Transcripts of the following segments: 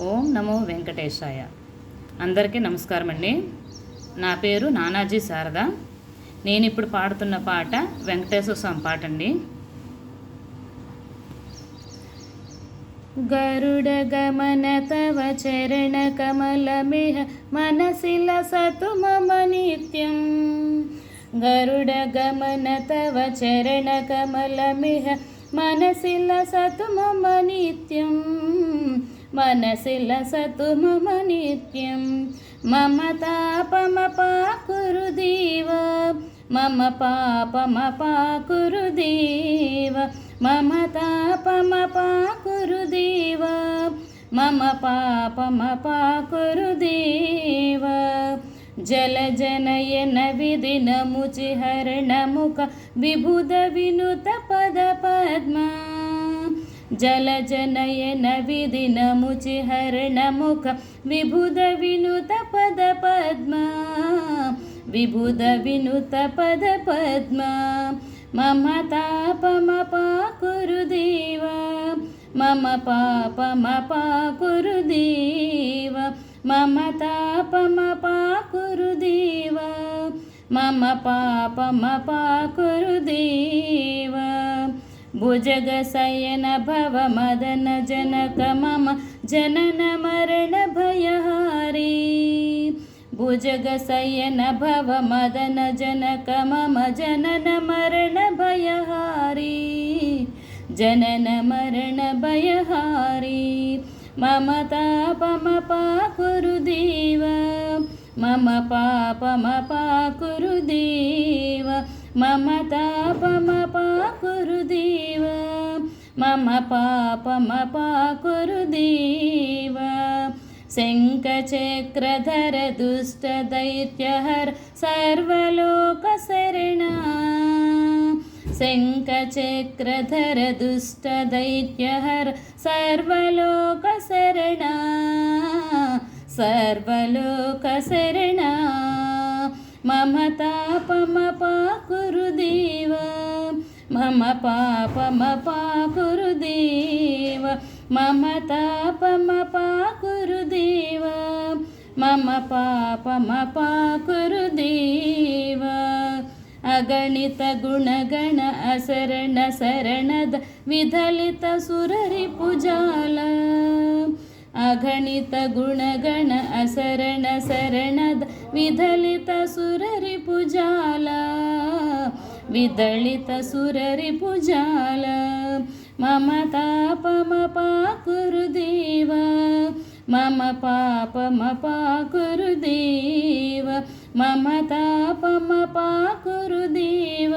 ఓం నమో వెంకటేశాయ. అందరికీ నమస్కారం అండి. నా పేరు నానాజీ శారద. నేను ఇప్పుడు పాడుతున్న పాట వెంకటేశ్వర స్వామి పాట అండి. గరుడ గమన తవ చరణ కమలమిహ మనసిల సతు మమ నిత్యం. గరుడ గమన తవ చరణ కమలమిహ మనసిల సతు మమ నిత్యం. మనసిల సతు మమ నిత్యం. మమ తాపమపాకురు దేవ, మమ పాపమపాకురు దేవ. మమ తాపమపాకురు దేవ, మమ పాపమపాకురు దేవ. జలజనయన విదినముచి హరణముఖ విభుద వినుత పద పద్మ. జలజనయన విదినముచి హరణముఖ విభుద వినుత పద పద్మ. విభుద వినుత పద పద్మ. మమ తాపమపాకురు దేవ, మమ పాపమపాకురు దేవ. మమ తాపమపాకురు దేవ, మమ పాపమపాకురు దేవ. భుజగ శయన భవ మదన జనక మమ జనన మరణ భయహారీ. భుజగ శయన భవ మదన జనక మమ జనన మరణ భయహారీ. జనన మరణ భయహారీ. మమ తాపమపాకురు దేవ, మమ పాపమపాకురు దేవ. మమ తాపమపాకురు దేవ, మమ పాపమపాకురు దేవ. శంఖచక్రధర దుష్ట దైత్యహర సర్వలోక శరణా. శంఖచక్రధర దుష్ట దైత్యహర సర్వలోక శరణా. సర్వలోక శరణా. మమ తాపమపాకురు దేవ, మమ పాపమపాకురు దేవ. మమ తాపమపాకురు దేవ, మమ పాపమపాకురు దేవ. అగణిత గుణగణ అశరణ శరణద విధలిత సురరి పుజాల. అగణిత గుణగణ అశరణ శరణద విధలిత సురరి పుజాల. విదళిత సురరి పుజాల. మమ తాపమపాకురు దేవ, మమ పాపమపాకురు దేవ. మమ తాపమపాకురు దేవ,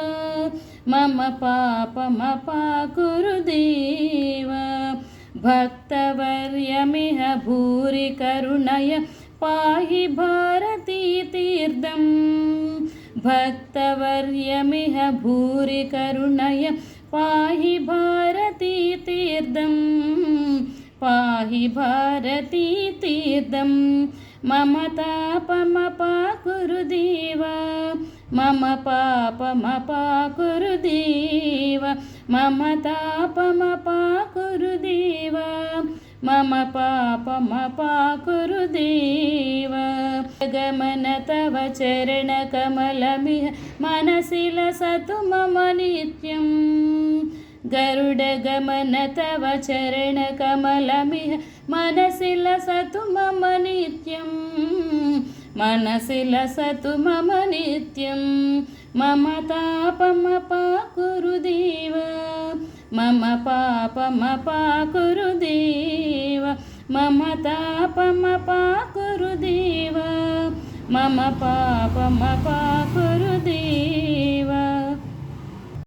మమ పాపమపాకురు దేవ. భక్తవర్యమిహ భూరి కరుణయ పాహి భారతీ తీర్థం. భక్తవర్యమిహ భూరి కరుణయ పాహి భారతీ తీర్థం. పాహి భారతీ తీర్థం. మమ తాపమపాకురు దేవ, మమ పాపమపాకురు దేవ. మమ తాపమపాకురు దేవ, మమ పాపమపాకురు దేవ. గమన తవ చరణ కమలమిహ మనసిల సతు మమ నిత్యం. గరుడ గమన తవ చరణ కమలమిహ మనసిల సతు మమ నిత్యం. మనసిల సతు మమ నిత్యం. మమ తాపమపాకురు దేవ, మమ పాపమపాకురు దేవ. మమ తాపమపాకురు దేవ, మమ పాపమపాకురు దేవ.